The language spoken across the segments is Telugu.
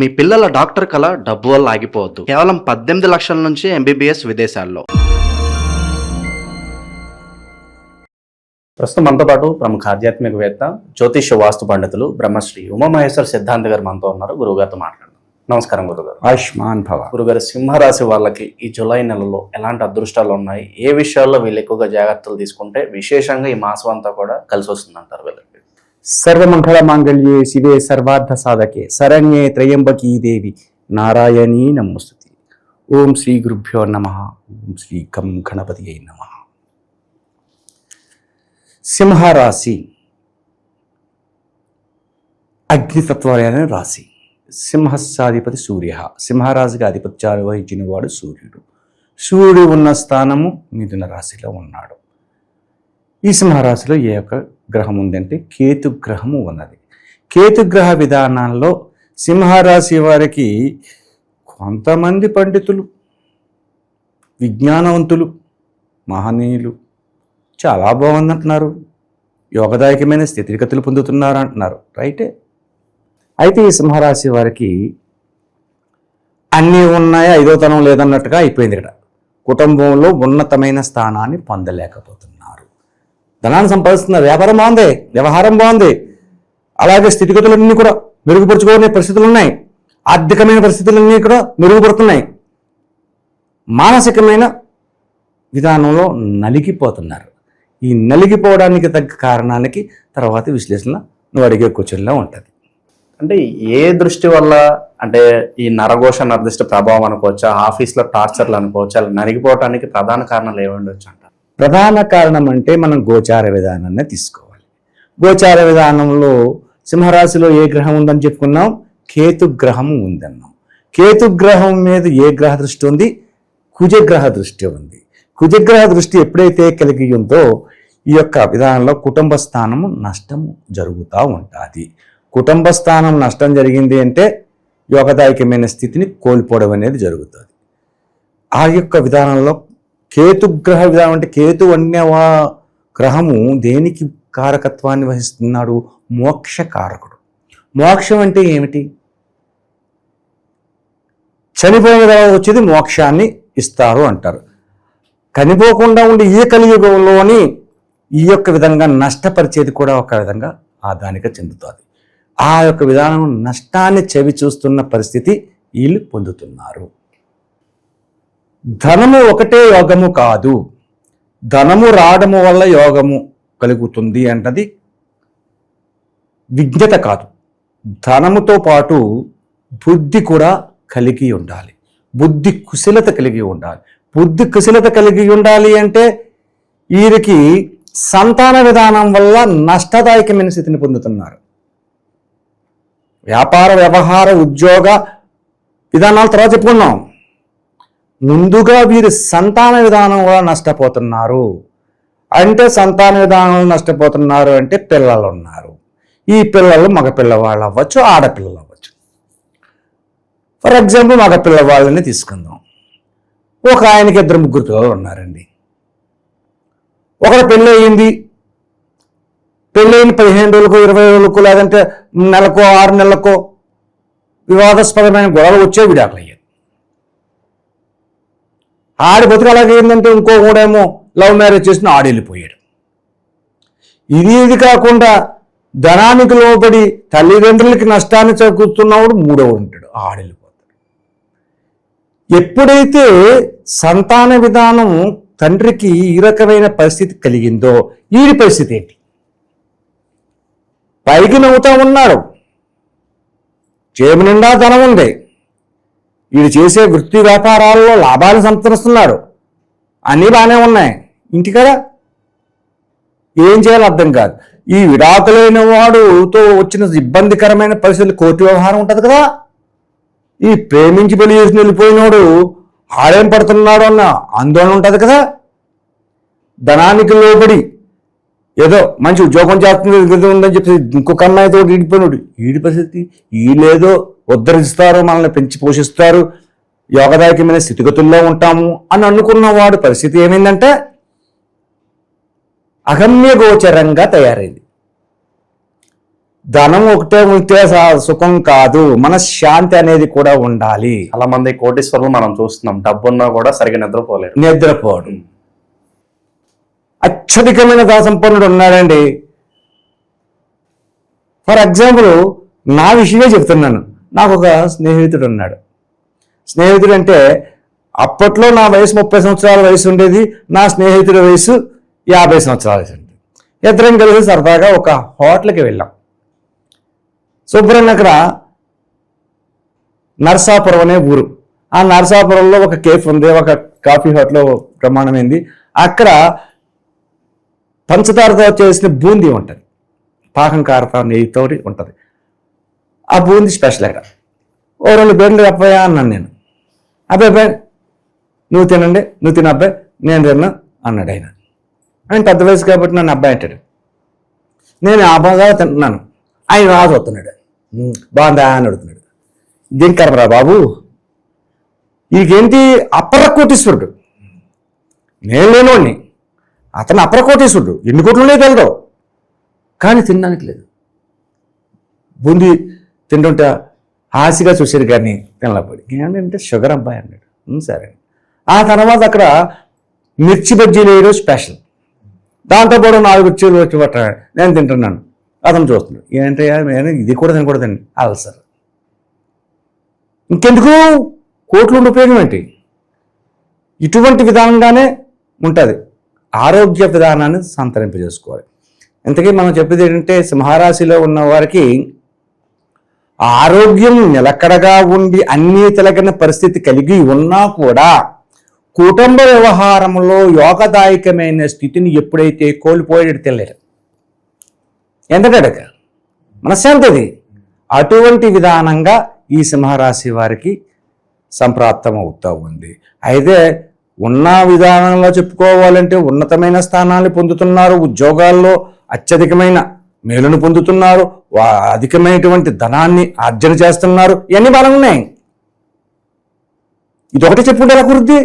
మీ పిల్లల డాక్టర్ కల డబ్బు వల్ల ఆగిపోవద్దు. కేవలం 18 లక్షల నుంచి ఎంబీబీఎస్ విదేశాల్లో. ప్రస్తుతం మనతో పాటు ప్రముఖ ఆధ్యాత్మికవేత్త, జ్యోతిష్య వాస్తు పండితులు బ్రహ్మశ్రీ ఉమామహేశ్వర సిద్ధాంత్ గారు మనతో ఉన్నారు. గురువుగారితో మాట్లాడదాం. నమస్కారం గురుగారు. ఆయుష్మాన్ భవ. గురుగారు, సింహరాశి వాళ్ళకి ఈ జూలై నెలలో ఎలాంటి అదృష్టాలు ఉన్నాయి, ఏ విషయాల్లో వీళ్ళు ఎక్కువగా జాగ్రత్తలు తీసుకుంటే విశేషంగా ఈ మాసం అంతా కూడా కలిసి వస్తుంది అంటారు వీళ్ళకి? సర్వమంగళ మాంగళ్యే శివే సర్వార్థ సాధకే శరణ్యే త్రయంబకీ దేవి నారాయణీ నమోస్తుతే. ఓం శ్రీ గురుభ్యో నమః. ఓం శ్రీ గం గణపతియే నమః. సింహరాశి అగ్నితత్వాలైన రాశి. సింహస్యాధిపతి సూర్య. సింహరాశికి ఆధిపత్యాలు వహించిన వాడు సూర్యుడు. సూర్యుడు ఉన్న స్థానము మిథున రాశిలో ఉన్నాడు. ఈ సింహరాశిలో ఏ యొక్క గ్రహం ఉందంటే కేతు గ్రహము ఉన్నది. కేతుగ్రహ విధానాల్లో సింహరాశి వారికి కొంతమంది పండితులు, విజ్ఞానవంతులు, మహనీయులు చాలా బాగుందంటున్నారు, యోగదాయకమైన స్థితిగతులు పొందుతున్నారు అంటున్నారు. రైటే. అయితే ఈ సింహరాశి వారికి అన్నీ ఉన్నాయా, ఐదోతనం లేదన్నట్టుగా అయిపోయింది. ఇక్కడ కుటుంబంలో ఉన్నతమైన స్థానాన్ని పొందలేకపోతున్నారు. ధనాన్ని సంపాదిస్తున్నారు, వ్యాపారం బాగుంది, వ్యవహారం బాగుంది, అలాగే స్థితిగతులన్నీ కూడా మెరుగుపరుచుకోనే పరిస్థితులు ఉన్నాయి, ఆర్థికమైన పరిస్థితులన్నీ కూడా మెరుగుపడుతున్నాయి. మానసికమైన విధానంలో నలిగిపోతున్నారు. ఈ నలిగిపోవడానికి తగ్గ కారణానికి తర్వాత విశ్లేషణ నువ్వు అడిగే క్వశ్చన్లో ఉంటుంది. అంటే ఏ దృష్టి వల్ల, అంటే ఈ నరఘోష నరదిష్ట ప్రభావం అనుకోవచ్చా, ఆఫీస్లో టార్చర్లు అనుకోవచ్చా, అలా నలిగిపోవడానికి ప్రధాన కారణాలు ఏముండొచ్చు అంటారు? ప్రధాన కారణం అంటే మనం గోచార విధానాన్ని తీసుకోవాలి. గోచార విధానంలో సింహరాశిలో ఏ గ్రహం ఉందని చెప్పుకున్నాం? కేతుగ్రహం ఉందన్నాం. కేతుగ్రహం మీద ఏ గ్రహ దృష్టి ఉంది? కుజగ్రహ దృష్టి ఉంది. కుజగ్రహ దృష్టి ఎప్పుడైతే కలిగి ఉందో ఈ యొక్క విధానంలో కుటుంబ స్థానము నష్టము జరుగుతూ ఉంటుంది. కుటుంబ స్థానం నష్టం జరిగింది అంటే యోగదాయకమైన స్థితిని కోల్పోవడం అనేది జరుగుతుంది. ఆ యొక్క విధానంలో కేతుగ్రహ విధానం అంటే కేతు అన్యవా గ్రహము దేనికి కారకత్వాన్ని వహిస్తున్నాడు? మోక్షకారకుడు. మోక్షం అంటే ఏమిటి? చనిపోయిన తర్వాత వచ్చేది మోక్షాన్ని ఇస్తారు అంటారు. కనిపోకుండా ఉండి ఈ కలియుగంలోని ఈ యొక్క విధంగా నష్టపరిచేది కూడా ఒక విధంగా దానిగా చెందుతుంది. ఆ యొక్క విధానం నష్టాన్ని చవి చూస్తున్న పరిస్థితి వీళ్ళు పొందుతున్నారు. ధనము ఒకటే యోగము కాదు, ధనము రావడము వల్ల యోగము కలుగుతుంది అన్నది విజ్ఞత కాదు. ధనముతో పాటు బుద్ధి కూడా కలిగి ఉండాలి. బుద్ధి కుశలత కలిగి ఉండాలి. బుద్ధి కుశలత కలిగి ఉండాలి అంటే వీరికి సంతాన విధానం వల్ల నష్టదాయకమైన స్థితిని పొందుతున్నారు. వ్యాపార, వ్యవహార, ఉద్యోగ విధానాల తర్వాత చెప్పుకున్నాం. ముందుగా వీరు సంతాన విధానం వల్ల నష్టపోతున్నారు. అంటే సంతాన విధానం నష్టపోతున్నారు అంటే పిల్లలు ఉన్నారు. ఈ పిల్లలు మగ పిల్లవాళ్ళు అవ్వచ్చు, ఆడపిల్లలు అవ్వచ్చు. ఫర్ ఎగ్జాంపుల్ మగ పిల్లవాళ్ళని తీసుకుందాం. ఒక ఆయనకి 2-3 పిల్లలు ఉన్నారండి. ఒకటి పెళ్ళి అయ్యింది. పెళ్ళైన 15 రోజులకు, 20 రోజులకు, లేదంటే నెలకో 6 నెలలకో వివాదాస్పదమైన గొడవలు వచ్చే విడాకులు అయ్యాయి. ఆడి బతుకు అలాగే ఏంటంటే ఇంకో కూడేమో లవ్ మ్యారేజ్ చేసిన ఆడి వెళ్ళిపోయాడు. ఇది కాకుండా ధనానికి లోబడి తల్లిదండ్రులకి నష్టాన్ని చేకూరుతున్నవాడు మూడవ ఉంటాడు, ఆడెళ్ళిపోతాడు. ఎప్పుడైతే సంతాన విధానం తండ్రికి ఈ రకమైన పరిస్థితి కలిగిందో వీడి పరిస్థితి ఏంటి? పైకి నవ్వుతా ఉన్నాడు, జేబు నిండా ధనం ఉంది, వీడు చేసే వృత్తి వ్యాపారాల్లో లాభాలు సంతరిస్తున్నాడు, అన్నీ బాగానే ఉన్నాయి, ఇంటి కదా ఏం చేయాలో అర్థం కాదు. ఈ విడాకులైన వాడుతో వచ్చిన ఇబ్బందికరమైన పరిస్థితులు, కోర్టు వ్యవహారం ఉంటుంది కదా, ఈ ప్రేమించి పెళ్లి చేసి వెళ్ళిపోయినోడు ఆడేం పడుతున్నాడు అన్న ఆందోళన ఉంటుంది కదా. ధనానికి లోబడి ఏదో మంచి ఉద్యోగం చేస్తుంది ఉందని చెప్పి ఇంకొక అమ్మాయితో ఈడిపోయినాడు. ఈడి పరిస్థితి వీళ్ళేదో ఉద్ధరిస్తారు, మనల్ని పెంచి పోషిస్తారు, యోగదాయకమైన స్థితిగతుల్లో ఉంటాము అని అనుకున్న వాడు పరిస్థితి ఏమైందంటే అగమ్య గోచరంగా తయారైంది. ధనం ఒకటే ఉంటే సుఖం కాదు, మనశ్శాంతి అనేది కూడా ఉండాలి. చాలా మంది కోటీశ్వరులు మనం చూస్తున్నాం, డబ్బున్నా కూడా సరిగ్గా నిద్రపోలేరు. నిద్రపోవడం. అత్యధికమైన ధనసంపన్నుడు ఉన్నాడండి. ఫర్ ఎగ్జాంపుల్ నా విషయమే చెప్తున్నాను. నాకు ఒక స్నేహితుడు ఉన్నాడు. స్నేహితుడు అంటే అప్పట్లో నా వయసు 30 సంవత్సరాల వయసు ఉండేది, నా స్నేహితుడి వయసు 50 సంవత్సరాల వయసు ఉండేది. ఇద్దరం కలిసి సరదాగా ఒక హోటల్కి వెళ్ళాం. శుభ్రంగా అక్కడ నర్సాపురం అనే ఊరు. ఆ నర్సాపురంలో ఒక కేఫ్ ఉంది, ఒక కాఫీ హోటల్ ప్రమాణమైంది. అక్కడ పంచదారతో చేసిన బూందీ ఉంటుంది, పాకం కారత నెయ్యితో ఉంటుంది. ఆ బూందీ స్పెషల్ అక్కడ. ఓ 2 బెడ్లు అబ్బాయా అన్నాను నేను. అబ్బాయి నువ్వు తినండి, నువ్వు తిన అబ్బాయి, నేను తిన్నా అన్నాడు ఆయన. ఆయన పెద్ద వయసు కాబట్టి నన్ను అబ్బాయి అంటాడు. నేను ఆ బాగా తింటున్నాను, ఆయన రాజు అవుతున్నాడు. బాగుందా అని అడుగుతున్నాడు. దింకరమరా బాబు, ఈకేంటి అపర కోటీశ్వరుడు, నేను లేనోడిని, అతను అపర కోటీశ్వరుడు, ఎన్ని కోట్లునే తెలదు, కానీ తినడానికి లేదు. బూందీ తింటుంటే ఆశగా చూసారు కానీ తినలేకపోయి. ఏంటంటే షుగర్ అబ్బాయి అన్నాడు. సరే. ఆ తర్వాత అక్కడ మిర్చి బజ్జీలు వేయడం స్పెషల్, దాంతోపాటు 4 మిర్చీలు వచ్చి పట్టాడు. నేను తింటున్నాను, అతను చూస్తున్నాడు. ఏంటంటే ఇది కూడా తినకూడదండి, అల్సర్. ఇంకెందుకు కోట్లు ఉండే ఉపయోగం ఏంటి? ఇటువంటి విధానంగానే ఉంటుంది. ఆరోగ్య విధానాన్ని సంతరింపజేసుకోవాలి. ఇంతకీ మనం చెప్పేది ఏంటంటే, సింహరాశిలో ఉన్న వారికి ఆరోగ్యం నిలకడగా ఉండి అన్నీ తిలగిన పరిస్థితి కలిగి ఉన్నా కూడా కుటుంబ వ్యవహారంలో యోగదాయకమైన స్థితిని ఎప్పుడైతే కోల్పోయేది తెలియదు. ఎందుకంటే మనశ్శాంతి అటువంటి విధానంగా ఈ సింహరాశి వారికి సంప్రాప్తం అవుతూ ఉంది. అయితే ఉన్న విధానంలో చెప్పుకోవాలంటే ఉన్నతమైన స్థానాన్ని పొందుతున్నారు, ఉద్యోగాల్లో అత్యధికమైన మేలును పొందుతున్నారు, అధికమైనటువంటి ధనాన్ని ఆర్జన చేస్తున్నారు. ఇవన్నీ బాగున్నాయి. ఇదొకటి చెప్పుకుంటే ఎలా కురుద్ది?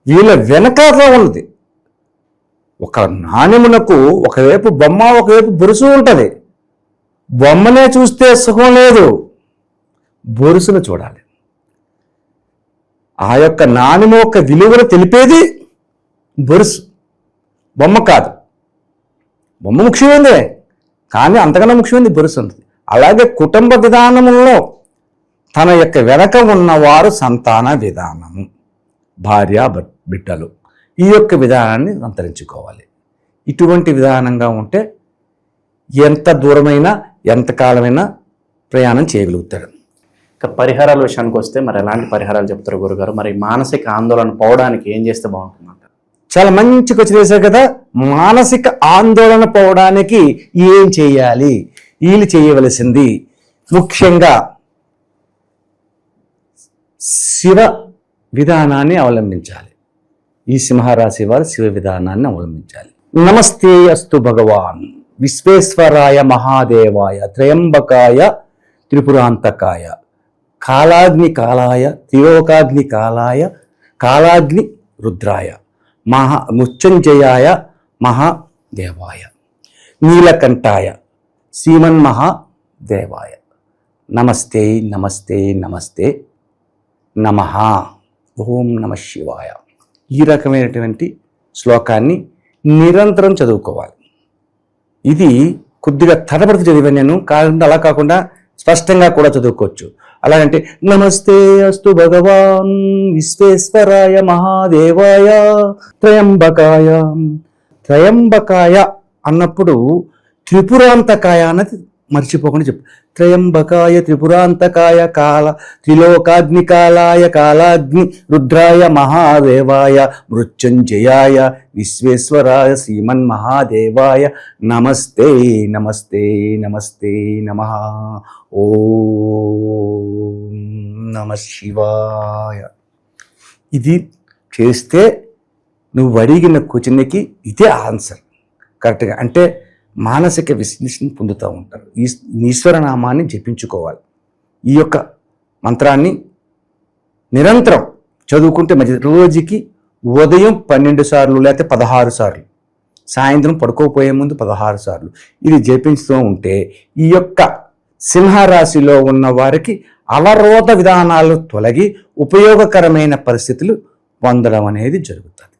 వీళ్ళ వెనకాల ఉన్నది ఒక నాణ్యమునకు ఒకవైపు బొమ్మ, ఒకవైపు బొరుసు ఉంటుంది. బొమ్మనే చూస్తే సుఖం లేదు, బొరుసును చూడాలి. ఆ యొక్క నాణ్యము యొక్క విలువను తెలిపేది బొరుసు, బొమ్మ కాదు. బొమ్మ ముఖ్యమైందే, కానీ అంతకన్నా ముఖ్యమైనది బొరుసు ఉంటుంది. అలాగే కుటుంబ విధానంలో తన యొక్క వెనక ఉన్నవారు సంతాన విధానము, భార్య బిడ్డలు, ఈ యొక్క విధానాన్ని అంతరించుకోవాలి. ఇటువంటి విధానంగా ఉంటే ఎంత దూరమైనా ఎంతకాలమైనా ప్రయాణం చేయగలుగుతాడు. ఇక పరిహారాల విషయానికి వస్తే మరి ఎలాంటి పరిహారాలు చెప్తారు గురుగారు? మరి మానసిక ఆందోళన పోవడానికి ఏం చేస్తే బాగుంటుందంట? చాలా మంచి క్వశ్చన్ వేశారు కదా. మానసిక ఆందోళన పోవడానికి ఏం చేయాలి? వీళ్ళు చేయవలసింది ముఖ్యంగా శివ విధానాన్ని అవలంబించాలి. ఈ సింహరాశి వారు శివ విధానాన్ని అవలంబించాలి. నమస్తే అస్తు భగవాన్ విశ్వేశ్వరాయ మహాదేవాయ త్రయంబకాయ త్రిపురాంతకాయ కాలాగ్ని కాలాయ త్రిలోకాగ్ని కాలాయ కాలాగ్ని రుద్రాయ మృత్యుంజయాయ మహాదేవాయ నీలకంఠాయ శ్రీమన్మహాదేవాయ నమస్తే నమస్తే నమస్తే నమః ఓం నమః శివాయ. ఈ రకమైనటువంటి శ్లోకాన్ని నిరంతరం చదువుకోవాలి. ఇది కొద్దిగా తడబడుతూ చదివాను నేను, కాకుండా అలా కాకుండా స్పష్టంగా కూడా చదువుకోవచ్చు. అలాగంటే నమస్తే అస్తు భగవాన్ విశ్వేశ్వరాయ మహాదేవాయ త్రయంబకాయ. త్రయంబకాయ అన్నప్పుడు త్రిపురాంతకాయ అన్నది మర్చిపోకుండా చెప్పు. త్రయంబకాయ త్రిపురాంతకాయ కాల త్రిలోకాగ్ని కాలాయ కాలాగ్ని రుద్రాయ మహాదేవాయ మృత్యుంజయాయ విశ్వేశ్వరాయ శ్రీమన్మహాదేవాయ నమస్తే నమస్తే నమస్తే నమః ఓం నమః శివాయ. ఇది చేస్తే నువ్వు అడిగిన క్వశ్చన్కి ఇదే ఆన్సర్ కరెక్ట్గా. అంటే మానసిక విశ్లేషణ పొందుతూ ఉంటారు. ఈశ్వరనామాన్ని జపించుకోవాలి. ఈ యొక్క మంత్రాన్ని నిరంతరం చదువుకుంటే మంచిది. రోజుకి ఉదయం 12 సార్లు లేకపోతే 16 సార్లు సాయంత్రం పడుకోపోయే ముందు 16 సార్లు ఇది జపించుతూ ఉంటే ఈ యొక్క సింహరాశిలో ఉన్న వారికి అవరోధ విధానాలు తొలగి ఉపయోగకరమైన పరిస్థితులు పొందడం అనేది జరుగుతుంది.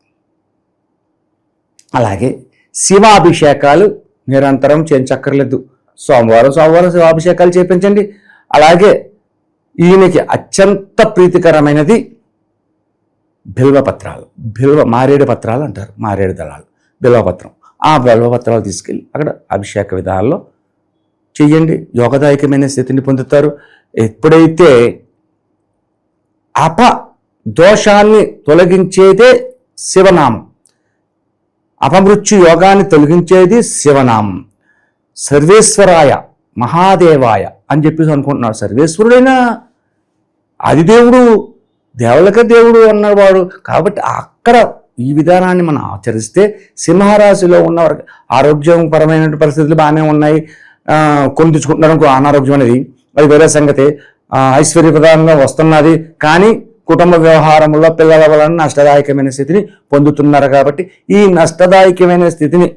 అలాగే శివాభిషేకాలు నిరంతరం చేయించక్కర్లేదు. సోమవారం శివాభిషేకాలు చేయించండి. అలాగే ఈయనకి అత్యంత ప్రీతికరమైనది బిల్వపత్రాలు, మారేడు పత్రాలు అంటారు, మారేడు దళాలు, బిల్వపత్రం. ఆ బిల్వపత్రాలు తీసుకెళ్ళి అక్కడ అభిషేక విధానాల్లో చెయ్యండి. యోగదాయకమైన స్థితిని పొందుతారు. ఎప్పుడైతే దోషాన్ని తొలగించేదే శివనామం, అపమృత్యు యోగాన్ని తొలగించేది శివనామం. సర్వేశ్వరాయ మహాదేవాయ అని చెప్పేసి అనుకుంటున్నాడు. సర్వేశ్వరుడైనా ఆదిదేవుడు, దేవులక దేవుడు అన్నవాడు. కాబట్టి అక్కడ ఈ విధానాన్ని మనం ఆచరిస్తే సింహరాశిలో ఉన్నవారికి ఆరోగ్యపరమైన పరిస్థితులు బాగానే ఉన్నాయి. కొని తెచ్చుకుంటున్నారు అనారోగ్యం అనేది, అది వేరే సంగతి. ఐశ్వర్యప్రదంగా వస్తున్నది, కానీ కుటుంబ వ్యవహారంలో పిల్లల వలన నష్టదాయకమైన స్థితిని పొందుతున్నారు. కాబట్టి ఈ నష్టదాయకమైన స్థితిని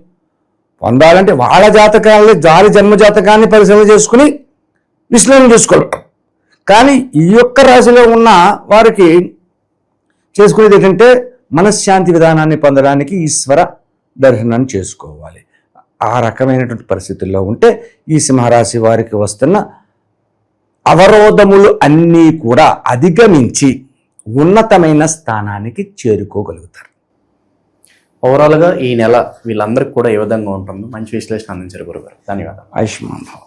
పొందాలంటే వాళ్ళ జాతకాలని, జన్మ జాతకాన్ని పరిశీలన చేసుకుని విశ్లేషణ చేసుకోవాలి. కానీ ఈ యొక్క రాశిలో ఉన్న వారికి చేసుకునేది ఏంటంటే మనశ్శాంతి విధానాన్ని పొందడానికి ఈశ్వర దర్శనాన్ని చేసుకోవాలి. ఆ రకమైనటువంటి పరిస్థితుల్లో ఉంటే ఈ సింహరాశి వారికి వస్తున్న అవరోధములు అన్నీ కూడా అధిగమించి ఉన్నతమైన స్థానానికి చేరుకోగలుగుతారు. ఓవరాల్గా ఈ నెల వీళ్ళందరికీ కూడా ఏ విధంగా ఉంటుందో మంచి విశ్లేషణ అందించారు గురుగారు. ధన్యవాదాలు. ఆయుష్మాన్ భవ.